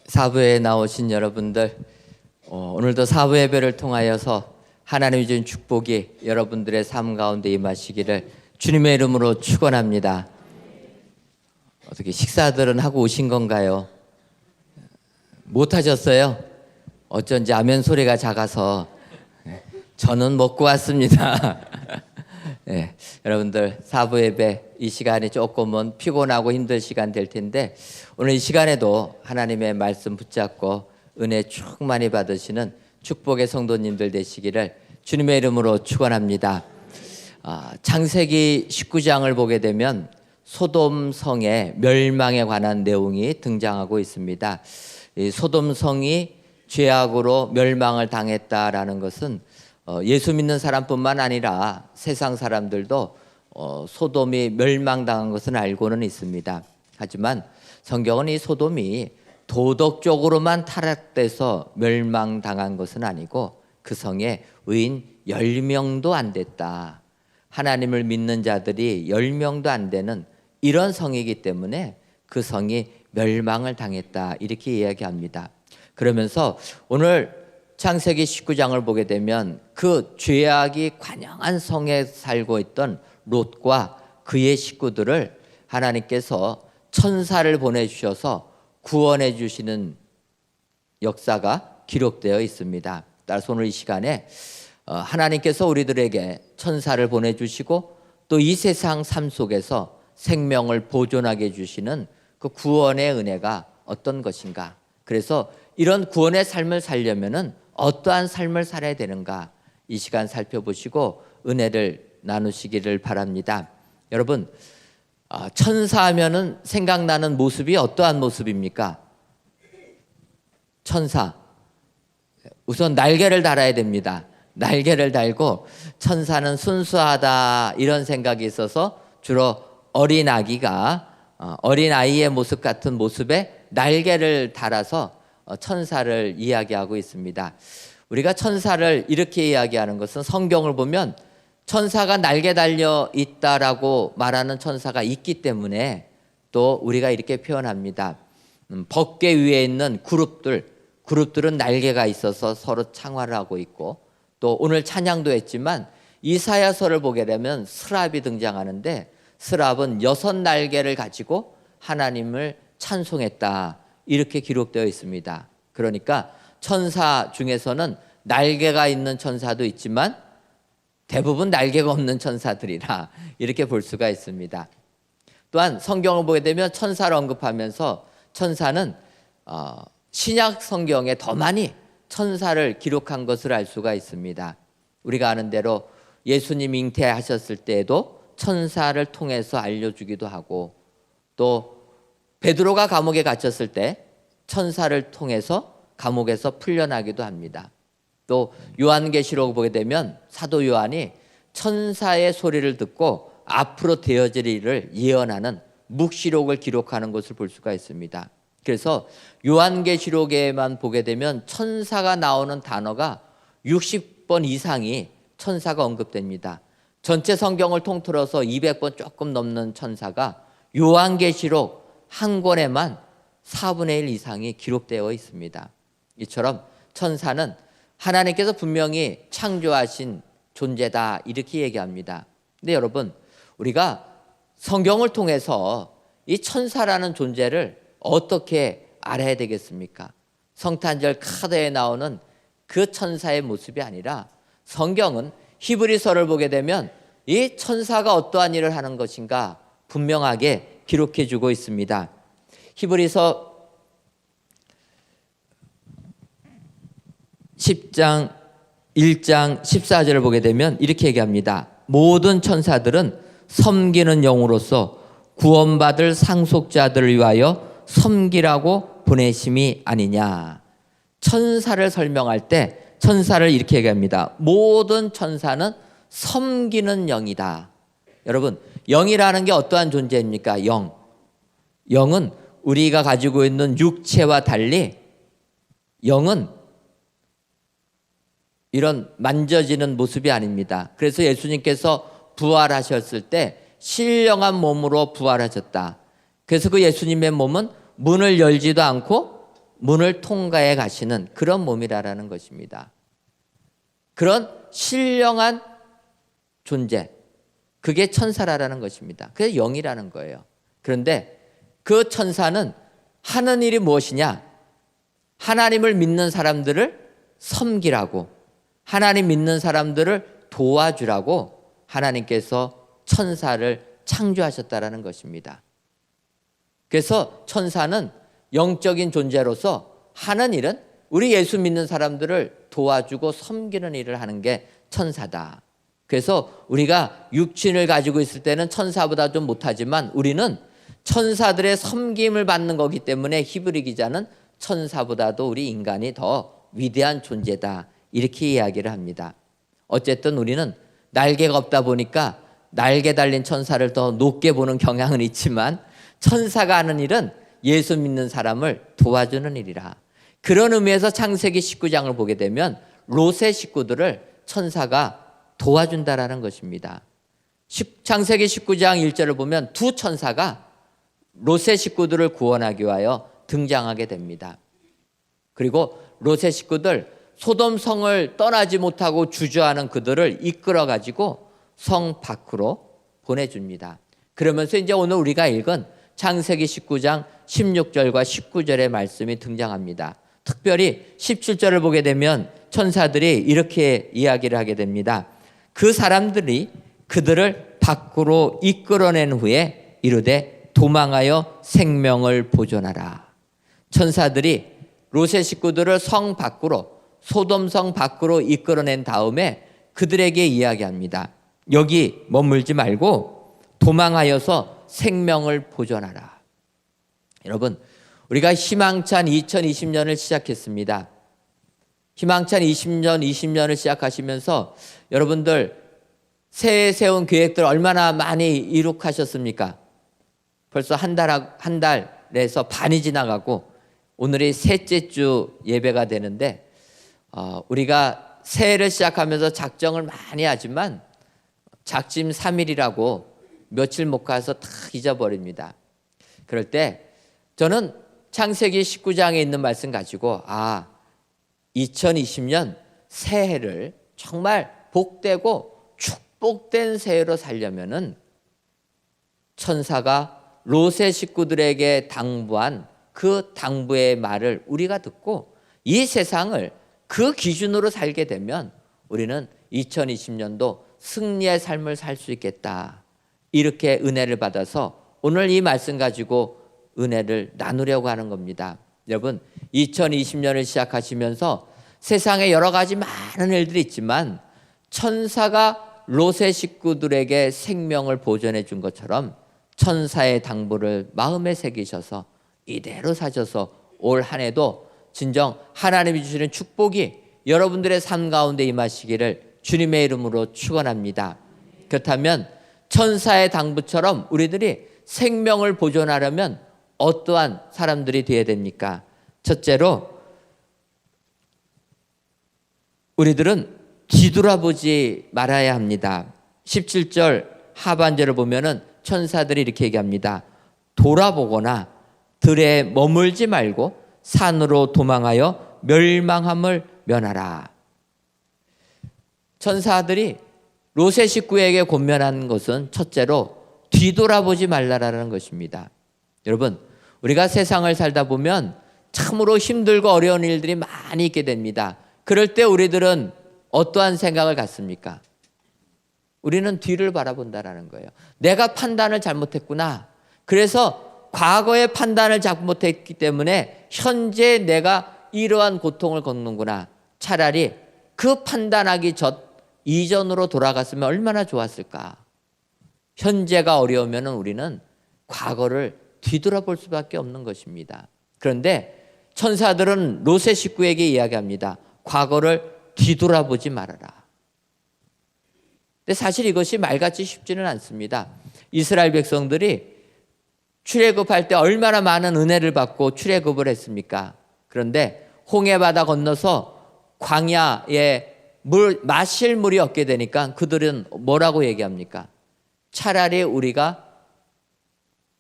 사부에 나오신 여러분들, 오늘도 사부 예배를 통하여서 하나님이 준 축복이 여러분들의 삶 가운데 임하시기를 주님의 이름으로 축원합니다. 어떻게 식사들은 하고 오신 건가요? 못 하셨어요? 어쩐지 아멘 소리가 작아서. 저는 먹고 왔습니다. 네, 여러분들 사부 예배 이 시간이 조금은 피곤하고 힘들 시간 될 텐데 오늘 이 시간에도 하나님의 말씀 붙잡고 은혜 충만히 받으시는 축복의 성도님들 되시기를 주님의 이름으로 축원합니다. 창세기 19장을 보게 되면 소돔 성의 멸망에 관한 내용이 등장하고 있습니다. 이 소돔 성이 죄악으로 멸망을 당했다라는 것은 예수 믿는 사람뿐만 아니라 세상 사람들도 소돔이 멸망당한 것은 알고는 있습니다. 하지만 성경은 이 소돔이 도덕적으로만 타락돼서 멸망당한 것은 아니고 그 성에 의인 10명도 안 됐다. 하나님을 믿는 자들이 10명도 안 되는 이런 성이기 때문에 그 성이 멸망을 당했다. 이렇게 이야기합니다. 그러면서 오늘 창세기 19장을 보게 되면 그 죄악이 관영한 성에 살고 있던 롯과 그의 식구들을 하나님께서 천사를 보내주셔서 구원해 주시는 역사가 기록되어 있습니다. 따라서 오늘 이 시간에 하나님께서 우리들에게 천사를 보내주시고 또 이 세상 삶 속에서 생명을 보존하게 해주시는 그 구원의 은혜가 어떤 것인가. 그래서 이런 구원의 삶을 살려면은 어떠한 삶을 살아야 되는가 이 시간 살펴보시고 은혜를 나누시기를 바랍니다. 여러분, 천사하면은 생각나는 모습이 어떠한 모습입니까? 천사. 우선 날개를 달아야 됩니다. 날개를 달고 천사는 순수하다 이런 생각이 있어서 주로 어린아기가 어린아이의 모습 같은 모습에 날개를 달아서 천사를 이야기하고 있습니다. 우리가 천사를 이렇게 이야기하는 것은 성경을 보면 천사가 날개 달려 있다라고 말하는 천사가 있기 때문에 또 우리가 이렇게 표현합니다. 법궤 위에 있는 그룹들은 날개가 있어서 서로 창화를 하고 있고 또 오늘 찬양도 했지만 이사야서를 보게 되면 스랍이 등장하는데 스랍은 6날개를 가지고 하나님을 찬송했다. 이렇게 기록되어 있습니다. 그러니까 천사 중에서는 날개가 있는 천사도 있지만 대부분 날개가 없는 천사들이라 이렇게 볼 수가 있습니다. 또한 성경을 보게 되면 천사를 언급하면서 천사는 신약 성경에 더 많이 천사를 기록한 것을 알 수가 있습니다. 우리가 아는 대로 예수님 잉태하셨을 때에도 천사를 통해서 알려주기도 하고 또 베드로가 감옥에 갇혔을 때 천사를 통해서 감옥에서 풀려나기도 합니다. 또 요한계시록 보게 되면 사도 요한이 천사의 소리를 듣고 앞으로 되어질 일을 예언하는 묵시록을 기록하는 것을 볼 수가 있습니다. 그래서 요한계시록에만 보게 되면 천사가 나오는 단어가 60번 이상이 천사가 언급됩니다. 전체 성경을 통틀어서 200번 조금 넘는 천사가 요한계시록 한 권에만 4분의 1 이상이 기록되어 있습니다. 이처럼 천사는 하나님께서 분명히 창조하신 존재다 이렇게 얘기합니다. 근데 여러분, 우리가 성경을 통해서 이 천사라는 존재를 어떻게 알아야 되겠습니까? 성탄절 카드에 나오는 그 천사의 모습이 아니라 성경은 히브리서를 보게 되면 이 천사가 어떠한 일을 하는 것인가 분명하게 기록해 주고 있습니다. 히브리서 10장 1장 14절을 보게 되면 이렇게 얘기합니다. 모든 천사들은 섬기는 영으로서 구원받을 상속자들을 위하여 섬기라고 보내심이 아니냐. 천사를 설명할 때 천사를 이렇게 얘기합니다. 모든 천사는 섬기는 영이다. 여러분, 영이라는 게 어떠한 존재입니까? 영은 우리가 가지고 있는 육체와 달리 영은 이런 만져지는 모습이 아닙니다. 그래서 예수님께서 부활하셨을 때 신령한 몸으로 부활하셨다. 그래서 그 예수님의 몸은 문을 열지도 않고 문을 통과해 가시는 그런 몸이라는 것입니다. 그런 신령한 존재, 그게 천사라는 것입니다. 그게 영이라는 거예요. 그런데 그 천사는 하는 일이 무엇이냐? 하나님을 믿는 사람들을 섬기라고, 하나님 믿는 사람들을 도와주라고 하나님께서 천사를 창조하셨다라는 것입니다. 그래서 천사는 영적인 존재로서 하는 일은 우리 예수 믿는 사람들을 도와주고 섬기는 일을 하는 게 천사다. 그래서 우리가 육신을 가지고 있을 때는 천사보다 좀 못하지만 우리는 천사들의 섬김을 받는 거기 때문에 히브리 기자는 천사보다도 우리 인간이 더 위대한 존재다, 이렇게 이야기를 합니다. 어쨌든 우리는 날개가 없다 보니까 날개 달린 천사를 더 높게 보는 경향은 있지만 천사가 하는 일은 예수 믿는 사람을 도와주는 일이라. 그런 의미에서 창세기 19장을 보게 되면 롯의 식구들을 천사가 도와준다라는 것입니다. 창세기 19장 1절을 보면 두 천사가 롯의 식구들을 구원하기 위하여 등장하게 됩니다. 그리고 롯의 식구들, 소돔 성을 떠나지 못하고 주저하는 그들을 이끌어 가지고 성 밖으로 보내줍니다. 그러면서 이제 오늘 우리가 읽은 창세기 19장 16절과 19절의 말씀이 등장합니다. 특별히 17절을 보게 되면 천사들이 이렇게 이야기를 하게 됩니다. 그 사람들이 그들을 밖으로 이끌어낸 후에 이르되 도망하여 생명을 보존하라. 천사들이 롯의 식구들을 성 밖으로, 소돔성 밖으로 이끌어낸 다음에 그들에게 이야기합니다. 여기 머물지 말고 도망하여서 생명을 보존하라. 여러분, 우리가 희망찬 2020년을 시작했습니다. 희망찬 20년을 시작하시면서 여러분들 새해 세운 계획들 얼마나 많이 이룩하셨습니까? 벌써 한 달에서 반이 지나가고 오늘이 셋째 주 예배가 되는데 우리가 새해를 시작하면서 작정을 많이 하지만 작심 3일이라고 며칠 못 가서 다 잊어버립니다. 그럴 때 저는 창세기 19장에 있는 말씀 가지고 2020년 새해를 정말 복되고 축복된 새해로 살려면은 천사가 롯의 식구들에게 당부한 그 당부의 말을 우리가 듣고 이 세상을 그 기준으로 살게 되면 우리는 2020년도 승리의 삶을 살 수 있겠다. 이렇게 은혜를 받아서 오늘 이 말씀 가지고 은혜를 나누려고 하는 겁니다. 여러분, 2020년을 시작하시면서 세상에 여러 가지 많은 일들이 있지만 천사가 롯의 식구들에게 생명을 보존해 준 것처럼 천사의 당부를 마음에 새기셔서 이대로 사셔서 올 한 해도 진정 하나님이 주시는 축복이 여러분들의 삶 가운데 임하시기를 주님의 이름으로 축원합니다. 그렇다면 천사의 당부처럼 우리들이 생명을 보존하려면 어떠한 사람들이 되어야 됩니까? 첫째로 우리들은 뒤돌아보지 말아야 합니다. 17절 하반절을 보면은 천사들이 이렇게 얘기합니다. 돌아보거나 들에 머물지 말고 산으로 도망하여 멸망함을 면하라. 천사들이 롯의 식구에게 권면한 것은 첫째로 뒤돌아보지 말라라는 것입니다. 여러분, 우리가 세상을 살다 보면 참으로 힘들고 어려운 일들이 많이 있게 됩니다. 그럴 때 우리들은 어떠한 생각을 갖습니까? 우리는 뒤를 바라본다라는 거예요. 내가 판단을 잘못했구나. 그래서 과거의 판단을 잘못했기 때문에 현재 내가 이러한 고통을 겪는구나. 차라리 그 판단하기 이전으로 돌아갔으면 얼마나 좋았을까. 현재가 어려우면 우리는 과거를 뒤돌아볼 수밖에 없는 것입니다. 그런데 천사들은 롯의 식구에게 이야기합니다. 과거를 뒤돌아보지 말아라. 근데 사실 이것이 말같이 쉽지는 않습니다. 이스라엘 백성들이 출애굽할 때 얼마나 많은 은혜를 받고 출애굽을 했습니까? 그런데 홍해바다 건너서 광야에 마실 물이 없게 되니까 그들은 뭐라고 얘기합니까? 차라리 우리가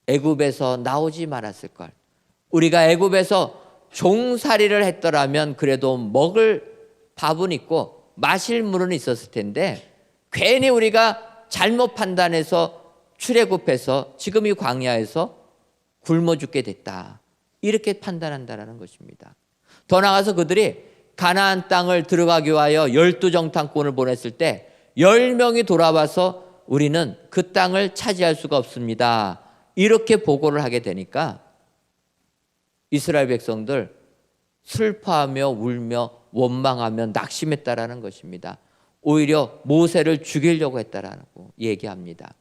애굽에서 나오지 말았을 걸. 우리가 애굽에서 종살이를 했더라면 그래도 먹을 밥은 있고 마실 물은 있었을 텐데 괜히 우리가 잘못 판단해서 출애굽해서 지금 이 광야에서 굶어 죽게 됐다. 이렇게 판단한다라는 것입니다. 더 나아가서 그들이 가나안 땅을 들어가기 위하여 12정탐꾼을 보냈을 때 10명이 돌아와서 우리는 그 땅을 차지할 수가 없습니다. 이렇게 보고를 하게 되니까 이스라엘 백성들 슬퍼하며 울며 원망하며 낙심했다라는 것입니다. 오히려 모세를 죽이려고 했다라고 얘기합니다.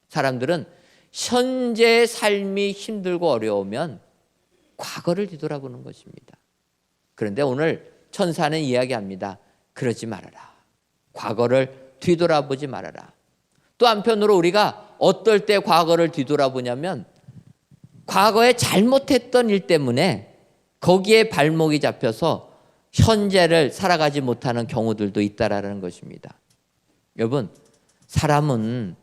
사람들은 현재의 삶이 힘들고 어려우면 과거를 뒤돌아보는 것입니다. 그런데 오늘 천사는 이야기합니다. 그러지 말아라. 과거를 뒤돌아보지 말아라. 또 한편으로 우리가 어떨 때 과거를 뒤돌아보냐면 과거에 잘못했던 일 때문에 거기에 발목이 잡혀서 현재를 살아가지 못하는 경우들도 있다라는 것입니다. 여러분, 사람은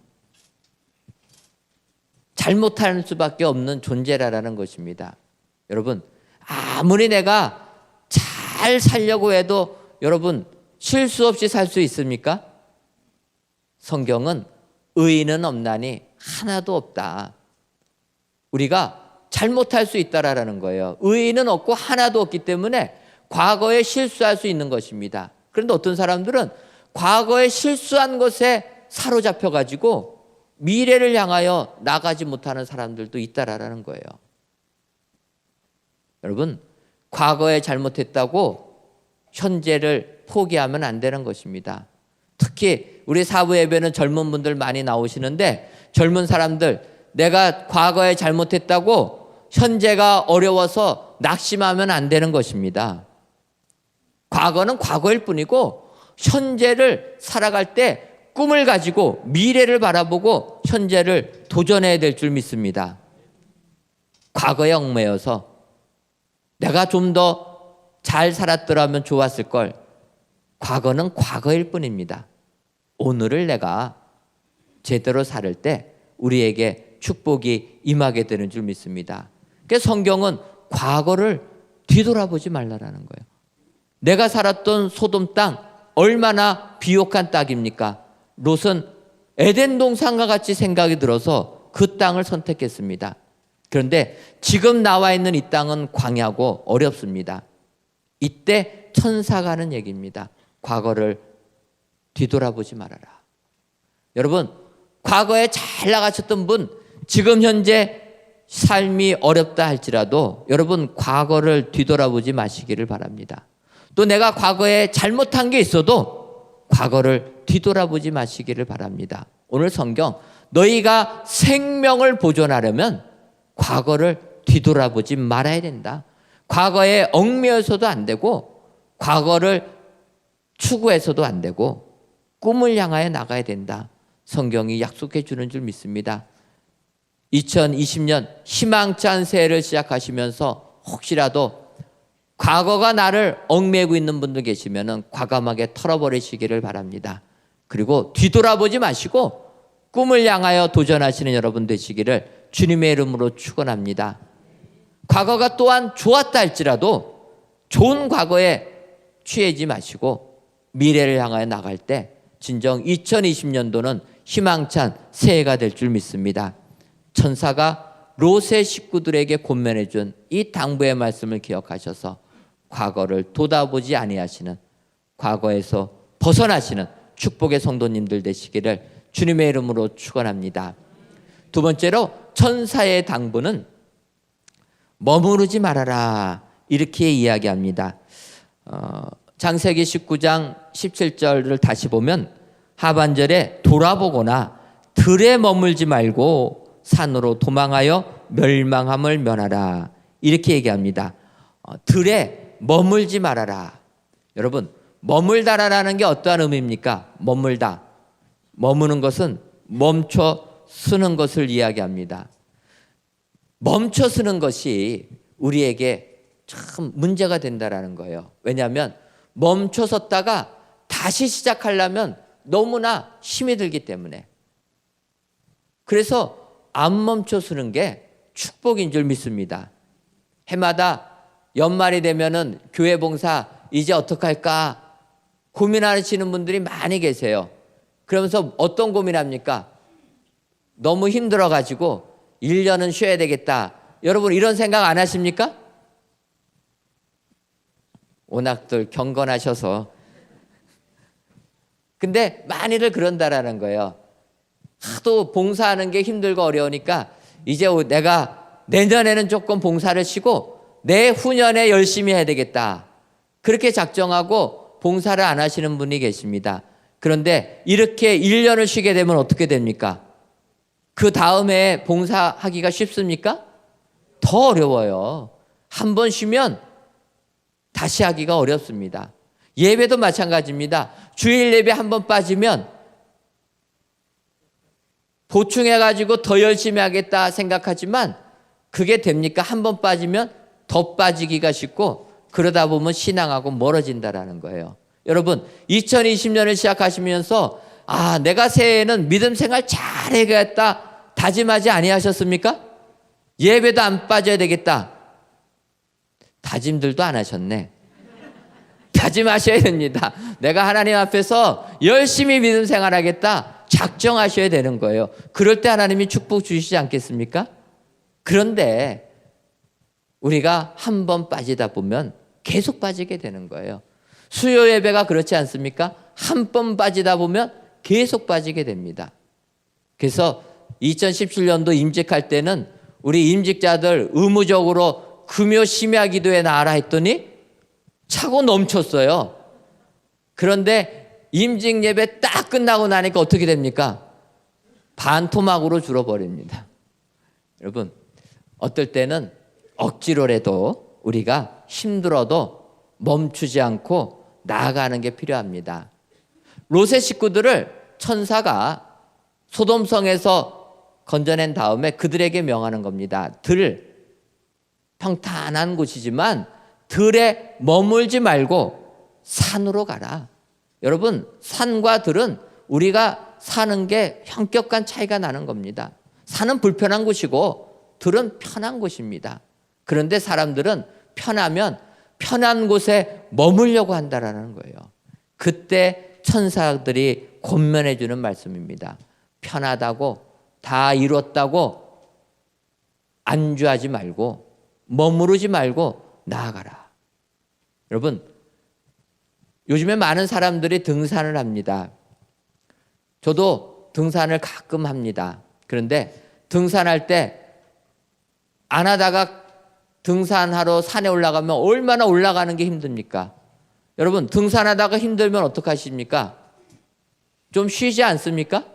잘못할 수밖에 없는 존재라는 것입니다. 여러분, 아무리 내가 잘 살려고 해도 여러분 실수 없이 살 수 있습니까? 성경은 의인은 없나니 하나도 없다. 우리가 잘못할 수 있다라는 거예요. 의인은 없고 하나도 없기 때문에 과거에 실수할 수 있는 것입니다. 그런데 어떤 사람들은 과거에 실수한 것에 사로잡혀 가지고 미래를 향하여 나가지 못하는 사람들도 있다라는 거예요. 여러분, 과거에 잘못했다고 현재를 포기하면 안 되는 것입니다. 특히 우리 사부 예배는 젊은 분들 많이 나오시는데 젊은 사람들 내가 과거에 잘못했다고 현재가 어려워서 낙심하면 안 되는 것입니다. 과거는 과거일 뿐이고 현재를 살아갈 때 꿈을 가지고 미래를 바라보고 현재를 도전해야 될 줄 믿습니다. 과거에 얽매여서 내가 좀 더 잘 살았더라면 좋았을 걸. 과거는 과거일 뿐입니다. 오늘을 내가 제대로 살 때 우리에게 축복이 임하게 되는 줄 믿습니다. 그래서 성경은 과거를 뒤돌아보지 말라라는 거예요. 내가 살았던 소돔 땅 얼마나 비옥한 땅입니까? 롯은 에덴 동산과 같이 생각이 들어서 그 땅을 선택했습니다. 그런데 지금 나와 있는 이 땅은 광야고 어렵습니다. 이때 천사가 하는 얘기입니다. 과거를 뒤돌아보지 말아라. 여러분, 과거에 잘 나가셨던 분, 지금 현재 삶이 어렵다 할지라도 여러분 과거를 뒤돌아보지 마시기를 바랍니다. 또 내가 과거에 잘못한 게 있어도 과거를 뒤돌아보지 마시기를 바랍니다. 오늘 성경, 너희가 생명을 보존하려면 과거를 뒤돌아보지 말아야 된다. 과거에 얽매여서도 안 되고 과거를 추구해서도 안 되고 꿈을 향하여 나가야 된다. 성경이 약속해 주는 줄 믿습니다. 2020년 희망찬 새해를 시작하시면서 혹시라도 과거가 나를 얽매이고 있는 분들 계시면 과감하게 털어버리시기를 바랍니다. 그리고 뒤돌아보지 마시고 꿈을 향하여 도전하시는 여러분 되시기를 주님의 이름으로 축원합니다. 과거가 또한 좋았다 할지라도 좋은 과거에 취하지 마시고 미래를 향하여 나갈 때 진정 2020년도는 희망찬 새해가 될 줄 믿습니다. 천사가 롯의 식구들에게 권면해 준 이 당부의 말씀을 기억하셔서 과거를 돌아보지 아니하시는, 과거에서 벗어나시는 축복의 성도님들 되시기를 주님의 이름으로 축원합니다. 두 번째로 천사의 당부는 머무르지 말아라 이렇게 이야기합니다. 창세기 19장 17절을 다시 보면 하반절에 돌아보거나 들에 머물지 말고 산으로 도망하여 멸망함을 면하라 이렇게 얘기합니다. 들에 머물지 말아라. 여러분, 머물다라는 게 어떠한 의미입니까? 머물다. 머무는 것은 멈춰 서는 것을 이야기합니다. 멈춰 서는 것이 우리에게 참 문제가 된다라는 거예요. 왜냐하면 멈춰 섰다가 다시 시작하려면 너무나 힘이 들기 때문에. 그래서 안 멈춰 서는 게 축복인 줄 믿습니다. 해마다 연말이 되면은 교회 봉사 이제 어떡할까 고민하시는 분들이 많이 계세요. 그러면서 어떤 고민합니까? 너무 힘들어가지고 1년은 쉬어야 되겠다. 여러분 이런 생각 안 하십니까? 워낙들 경건하셔서. 근데 많이들 그런다라는 거예요. 하도 봉사하는 게 힘들고 어려우니까 이제 내가 내년에는 조금 봉사를 쉬고 내후년에 열심히 해야 되겠다. 그렇게 작정하고 봉사를 안 하시는 분이 계십니다. 그런데 이렇게 1년을 쉬게 되면 어떻게 됩니까? 그 다음에 봉사하기가 쉽습니까? 더 어려워요. 한 번 쉬면 다시 하기가 어렵습니다. 예배도 마찬가지입니다. 주일 예배 한 번 빠지면 보충해가지고 더 열심히 하겠다 생각하지만 그게 됩니까? 한 번 빠지면 더 빠지기가 쉽고 그러다 보면 신앙하고 멀어진다라는 거예요. 여러분 2020년을 시작하시면서 내가 새해에는 믿음 생활 잘해야겠다 다짐하지 아니하셨습니까? 예배도 안 빠져야 되겠다. 다짐들도 안 하셨네. 다짐하셔야 됩니다. 내가 하나님 앞에서 열심히 믿음 생활하겠다 작정하셔야 되는 거예요. 그럴 때 하나님이 축복 주시지 않겠습니까? 그런데 우리가 한 번 빠지다 보면 계속 빠지게 되는 거예요. 수요 예배가 그렇지 않습니까? 한 번 빠지다 보면 계속 빠지게 됩니다. 그래서 2017년도 임직할 때는 우리 임직자들 의무적으로 금요 심야 기도에 나와라 했더니 차고 넘쳤어요. 그런데 임직 예배 딱 끝나고 나니까 어떻게 됩니까? 반토막으로 줄어버립니다. 여러분 어떨 때는 억지로라도 우리가 힘들어도 멈추지 않고 나아가는 게 필요합니다. 롯의 식구들을 천사가 소돔성에서 건져낸 다음에 그들에게 명하는 겁니다. 평탄한 곳이지만 들에 머물지 말고 산으로 가라. 여러분 산과 들은 우리가 사는 게 현격한 차이가 나는 겁니다. 산은 불편한 곳이고 들은 편한 곳입니다. 그런데 사람들은 편하면 편한 곳에 머물려고 한다라는 거예요. 그때 천사들이 권면해 주는 말씀입니다. 편하다고 다 이뤘다고 안주하지 말고 머무르지 말고 나아가라. 여러분 요즘에 많은 사람들이 등산을 합니다. 저도 등산을 가끔 합니다. 그런데 등산할 때 안 하다가 등산하러 산에 올라가면 얼마나 올라가는 게 힘듭니까? 여러분 등산하다가 힘들면 어떡하십니까? 좀 쉬지 않습니까?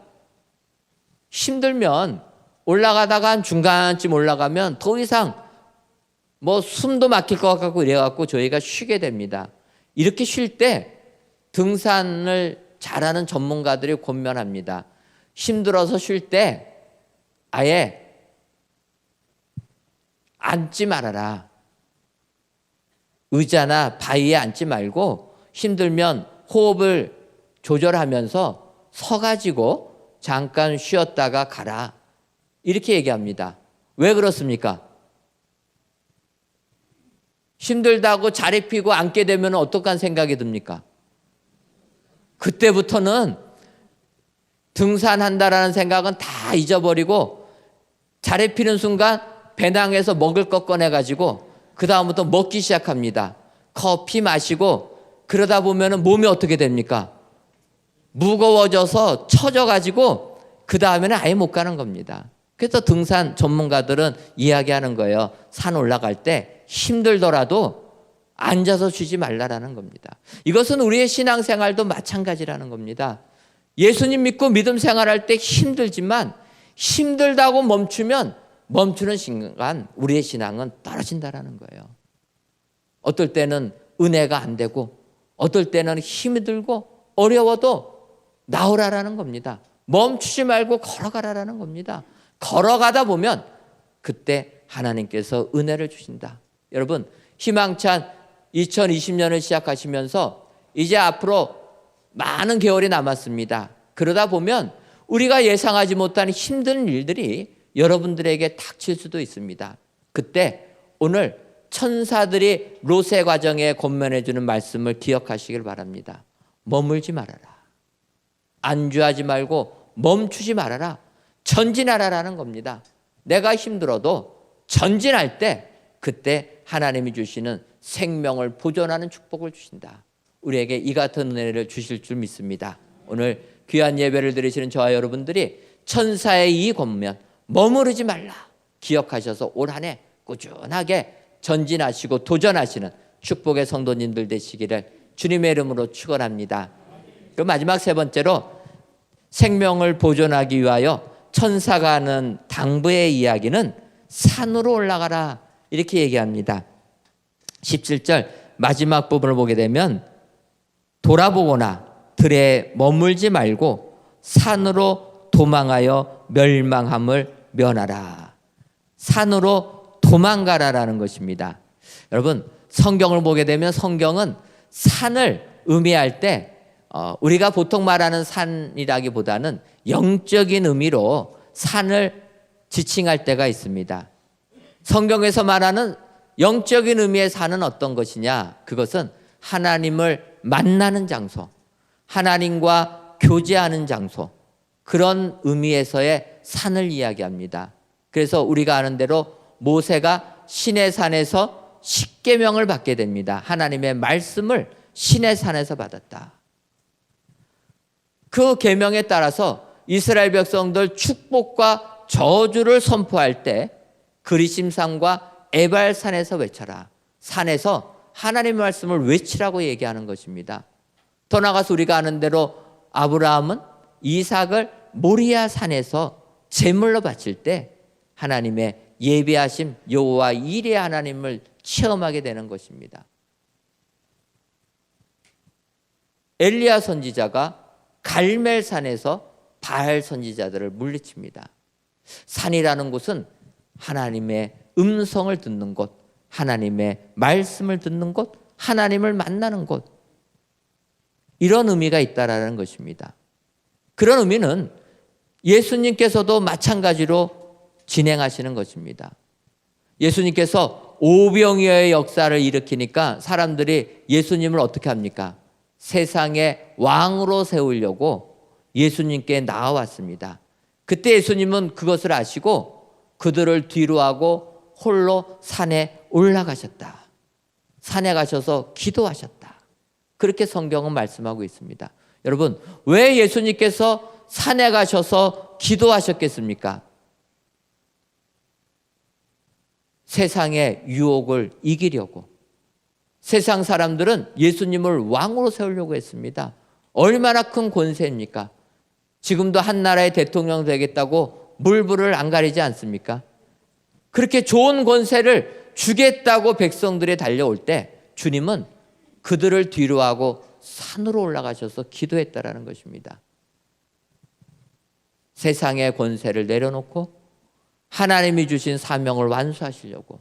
힘들면 올라가다가 한 중간쯤 올라가면 더 이상 숨도 막힐 것 같고 이래갖고 저희가 쉬게 됩니다. 이렇게 쉴 때 등산을 잘하는 전문가들이 권면합니다. 힘들어서 쉴 때 아예 앉지 말아라. 의자나 바위에 앉지 말고 힘들면 호흡을 조절하면서 서가지고 잠깐 쉬었다가 가라. 이렇게 얘기합니다. 왜 그렇습니까? 힘들다고 자리 피고 앉게 되면 어떡한 생각이 듭니까? 그때부터는 등산한다라는 생각은 다 잊어버리고 자리 피는 순간 배낭에서 먹을 것 꺼내가지고 그 다음부터 먹기 시작합니다. 커피 마시고 그러다 보면 몸이 어떻게 됩니까? 무거워져서 처져가지고 그 다음에는 아예 못 가는 겁니다. 그래서 등산 전문가들은 이야기하는 거예요. 산 올라갈 때 힘들더라도 앉아서 쉬지 말라라는 겁니다. 이것은 우리의 신앙생활도 마찬가지라는 겁니다. 예수님 믿고 믿음 생활할 때 힘들지만 힘들다고 멈추는 순간 우리의 신앙은 떨어진다라는 거예요. 어떨 때는 은혜가 안 되고 어떨 때는 힘이 들고 어려워도 나오라라는 겁니다. 멈추지 말고 걸어가라라는 겁니다. 걸어가다 보면 그때 하나님께서 은혜를 주신다. 여러분 희망찬 2020년을 시작하시면서 이제 앞으로 많은 개월이 남았습니다. 그러다 보면 우리가 예상하지 못한 힘든 일들이 여러분들에게 닥칠 수도 있습니다. 그때 오늘 천사들이 로세 과정에 권면해 주는 말씀을 기억하시길 바랍니다. 머물지 말아라. 안주하지 말고 멈추지 말아라. 전진하라라는 겁니다. 내가 힘들어도 전진할 때 그때 하나님이 주시는 생명을 보존하는 축복을 주신다. 우리에게 이 같은 은혜를 주실 줄 믿습니다. 오늘 귀한 예배를 드리시는 저와 여러분들이 천사의 이 권면 머무르지 말라 기억하셔서 올 한 해 꾸준하게 전진하시고 도전하시는 축복의 성도님들 되시기를 주님의 이름으로 축원합니다. 그 마지막 세 번째로 생명을 보존하기 위하여 천사가 하는 당부의 이야기는 산으로 올라가라 이렇게 얘기합니다. 17절 마지막 부분을 보게 되면 돌아보거나 들에 머물지 말고 산으로 도망하여 멸망함을 면하라. 산으로 도망가라라는 것입니다. 여러분 성경을 보게 되면 성경은 산을 의미할 때 우리가 보통 말하는 산이라기보다는 영적인 의미로 산을 지칭할 때가 있습니다. 성경에서 말하는 영적인 의미의 산은 어떤 것이냐? 그것은 하나님을 만나는 장소, 하나님과 교제하는 장소, 그런 의미에서의 산을 이야기합니다. 그래서 우리가 아는 대로 모세가 시내산에서 십계명을 받게 됩니다. 하나님의 말씀을 시내산에서 받았다. 그 계명에 따라서 이스라엘 백성들 축복과 저주를 선포할 때 그리심산과 에발산에서 외쳐라. 산에서 하나님의 말씀을 외치라고 얘기하는 것입니다. 더 나아가서 우리가 아는 대로 아브라함은 이삭을 모리아 산에서 제물로 바칠 때 하나님의 예비하심 여호와 이레 하나님을 체험하게 되는 것입니다. 엘리야 선지자가 갈멜산에서 바알 선지자들을 물리칩니다. 산이라는 곳은 하나님의 음성을 듣는 곳, 하나님의 말씀을 듣는 곳, 하나님을 만나는 곳, 이런 의미가 있다라는 것입니다. 그런 의미는 예수님께서도 마찬가지로 진행하시는 것입니다. 예수님께서 오병이어의 역사를 일으키니까 사람들이 예수님을 어떻게 합니까? 세상의 왕으로 세우려고 예수님께 나와왔습니다. 그때 예수님은 그것을 아시고 그들을 뒤로하고 홀로 산에 올라가셨다. 산에 가셔서 기도하셨다. 그렇게 성경은 말씀하고 있습니다. 여러분, 왜 예수님께서 산에 가셔서 기도하셨겠습니까? 세상의 유혹을 이기려고. 세상 사람들은 예수님을 왕으로 세우려고 했습니다. 얼마나 큰 권세입니까? 지금도 한 나라의 대통령 되겠다고 물불을 안 가리지 않습니까? 그렇게 좋은 권세를 주겠다고 백성들이 달려올 때 주님은 그들을 뒤로하고 산으로 올라가셔서 기도했다라는 것입니다. 세상의 권세를 내려놓고 하나님이 주신 사명을 완수하시려고.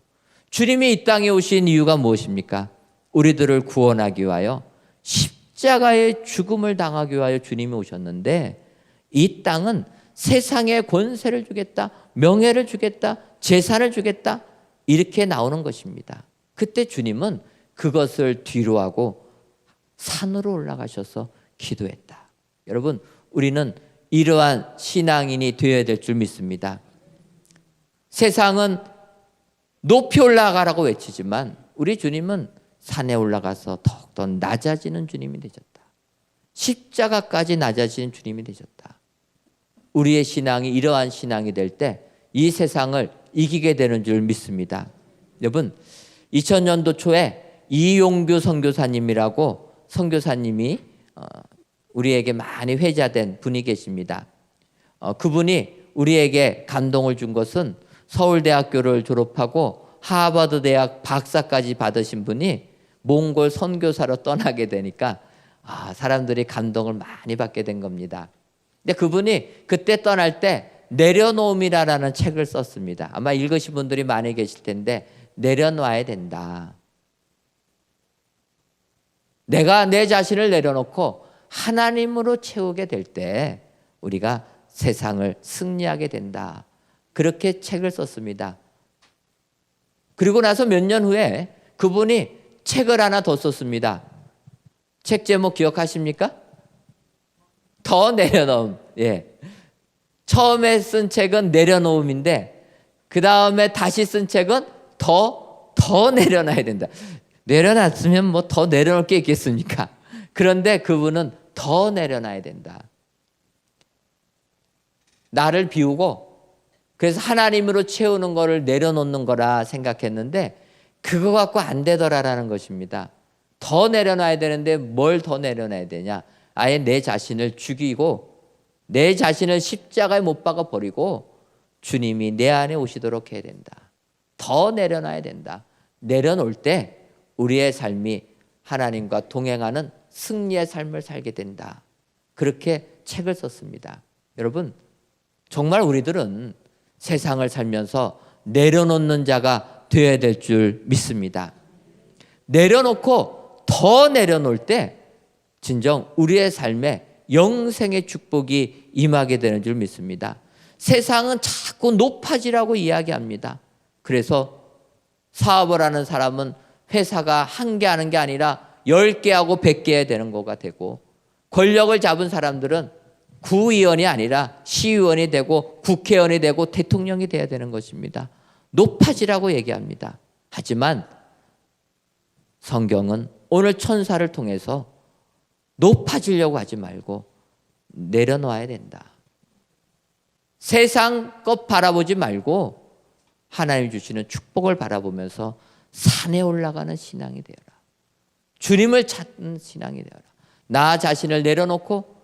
주님이 이 땅에 오신 이유가 무엇입니까? 우리들을 구원하기 위하여 십자가의 죽음을 당하기 위하여 주님이 오셨는데, 이 땅은 세상의 권세를 주겠다, 명예를 주겠다, 재산을 주겠다, 이렇게 나오는 것입니다. 그때 주님은 그것을 뒤로하고 산으로 올라가셔서 기도했다. 여러분, 우리는 이러한 신앙인이 되어야 될 줄 믿습니다. 세상은 높이 올라가라고 외치지만 우리 주님은 산에 올라가서 더욱더 낮아지는 주님이 되셨다. 십자가까지 낮아지는 주님이 되셨다. 우리의 신앙이 이러한 신앙이 될 때 이 세상을 이기게 되는 줄 믿습니다. 여러분, 2000년도 초에 이용규 선교사님이라고 선교사님이 우리에게 많이 회자된 분이 계십니다. 그분이 우리에게 감동을 준 것은 서울대학교를 졸업하고 하버드 대학 박사까지 받으신 분이 몽골 선교사로 떠나게 되니까 사람들이 감동을 많이 받게 된 겁니다. 근데 그분이 그때 떠날 때 내려놓음이라는 책을 썼습니다. 아마 읽으신 분들이 많이 계실 텐데, 내려놔야 된다. 내가 내 자신을 내려놓고 하나님으로 채우게 될 때 우리가 세상을 승리하게 된다. 그렇게 책을 썼습니다. 그리고 나서 몇 년 후에 그분이 책을 하나 더 썼습니다. 책 제목 기억하십니까? 더 내려놓음. 예. 처음에 쓴 책은 내려놓음인데 그 다음에 다시 쓴 책은 더 내려놔야 된다. 내려놨으면 뭐 더 내려놓을 게 있겠습니까? 그런데 그분은 더 내려놔야 된다. 나를 비우고 그래서 하나님으로 채우는 거를 내려놓는 거라 생각했는데 그거 갖고 안 되더라라는 것입니다. 더 내려놔야 되는데 뭘 더 내려놔야 되냐? 아예 내 자신을 죽이고 내 자신을 십자가에 못 박아 버리고 주님이 내 안에 오시도록 해야 된다. 더 내려놔야 된다. 내려놓을 때 우리의 삶이 하나님과 동행하는 승리의 삶을 살게 된다. 그렇게 책을 썼습니다. 여러분, 정말 우리들은 세상을 살면서 내려놓는 자가 되어야 될 줄 믿습니다. 내려놓고 더 내려놓을 때 진정 우리의 삶에 영생의 축복이 임하게 되는 줄 믿습니다. 세상은 자꾸 높아지라고 이야기합니다. 그래서 사업을 하는 사람은 회사가 한 개 하는 게 아니라 10개 하고 100개 되는 거가 되고, 권력을 잡은 사람들은 구의원이 아니라 시의원이 되고 국회의원이 되고 대통령이 돼야 되는 것입니다. 높아지라고 얘기합니다. 하지만 성경은 오늘 천사를 통해서 높아지려고 하지 말고 내려놓아야 된다. 세상 것 바라보지 말고 하나님 주시는 축복을 바라보면서 산에 올라가는 신앙이 되어라. 주님을 찾는 신앙이 되어라. 나 자신을 내려놓고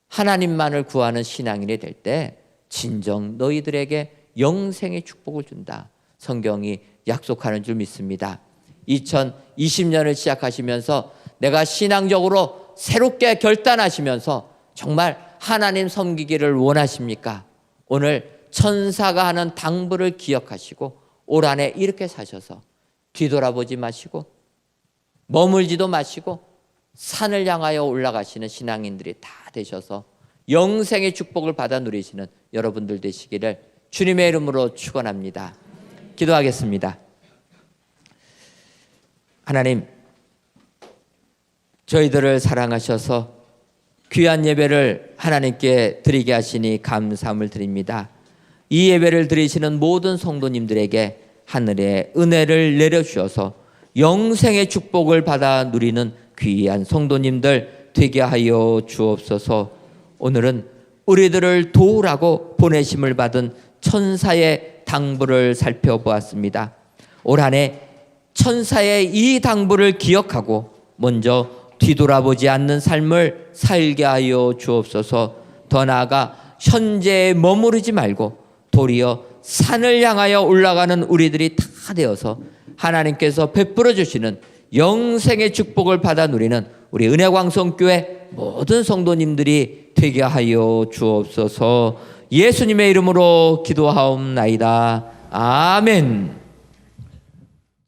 하나님만을 구하는 신앙인이 될 때 진정 너희들에게 영생의 축복을 준다. 성경이 약속하는 줄 믿습니다. 2020년을 시작하시면서 내가 신앙적으로 새롭게 결단하시면서 정말 하나님 섬기기를 원하십니까? 오늘 천사가 하는 당부를 기억하시고 올 한해 이렇게 사셔서 뒤돌아보지 마시고 머물지도 마시고 산을 향하여 올라가시는 신앙인들이 다 되셔서 영생의 축복을 받아 누리시는 여러분들 되시기를 주님의 이름으로 축원합니다. 기도하겠습니다. 하나님, 저희들을 사랑하셔서 귀한 예배를 하나님께 드리게 하시니 감사함을 드립니다. 이 예배를 드리시는 모든 성도님들에게 하늘의 은혜를 내려주셔서 영생의 축복을 받아 누리는 귀한 성도님들 되게 하여 주옵소서. 오늘은 우리들을 도우라고 보내심을 받은 천사의 당부를 살펴보았습니다. 올 한 해 천사의 이 당부를 기억하고 먼저 뒤돌아보지 않는 삶을 살게 하여 주옵소서. 더 나아가 현재에 머무르지 말고 도리어 산을 향하여 올라가는 우리들이 다 되어서 하나님께서 베풀어 주시는 영생의 축복을 받아 누리는 우리 은혜광성교회 모든 성도님들이 되게 하여 주옵소서. 예수님의 이름으로 기도하옵나이다. 아멘.